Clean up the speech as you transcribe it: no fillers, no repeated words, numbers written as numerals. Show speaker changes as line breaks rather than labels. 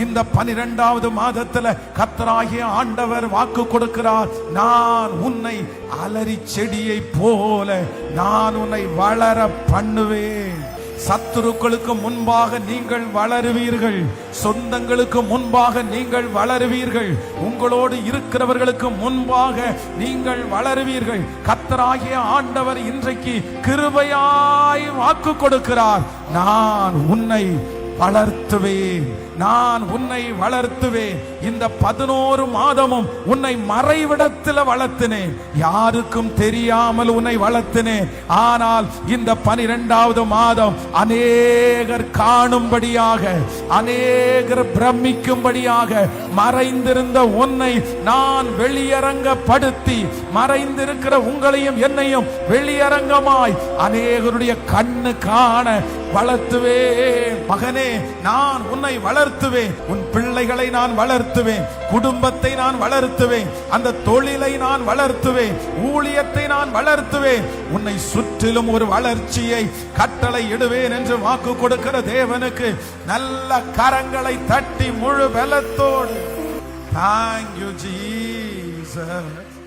இந்த 12வது மாதத்துல கர்த்தராகிய ஆண்டவர் வாக்கு கொடுக்கிறார். நான் உன்னை அலரி செடியை போல நான் உன்னை வளர பண்ணுவேன். சத்துருக்களுக்கு முன்பாக நீங்கள் வளருவீர்கள். சொந்தங்களுக்கு முன்பாக நீங்கள் வளருவீர்கள். உங்களோடு இருக்கிறவர்களுக்கு முன்பாக நீங்கள் வளருவீர்கள். கர்த்தராகிய ஆண்டவர் இன்றைக்கு கிருபையாய் வாக்கு கொடுக்கிறார். நான் உன்னை வளர்த்துவேன், நான் உன்னை வளர்த்துவேன். இந்த 11 மாதமும் உன்னை மறைவிடத்தில் வளர்த்தினேன், யாருக்கும் தெரியாமல் உன்னை வளர்த்தினேன். ஆனால் இந்த 12வது மாதம் அநேகர் காணும்படியாக, அநேகர் பிரமிக்கும்படியாக மறைந்திருந்த உன்னை நான் வெளியரங்கப்படுத்தி, மறைந்திருக்கிற உங்களையும் என்னையும் வெளியரங்கமாய் அநேகருடைய கண்ணு காண வளர்த்துவேன். மகனே, நான் உன்னை வளர்த்துவேன். உன் பிள்ளைகளை நான் வளர்த்துவேன், குடும்பத்தை நான் வளர்த்துவேன், அந்த தொழிலை நான் வளர்த்துவேன், ஊழியத்தை நான் வளர்த்துவேன். உன்னை சுற்றிலும் ஒரு வளர்ச்சியை கட்டளை இடுவேன் என்று வாக்கு கொடுக்கிற தேவனுக்கு நல்ல கரங்களை தட்டி முழு பலத்தோடு Thank you, Jesus.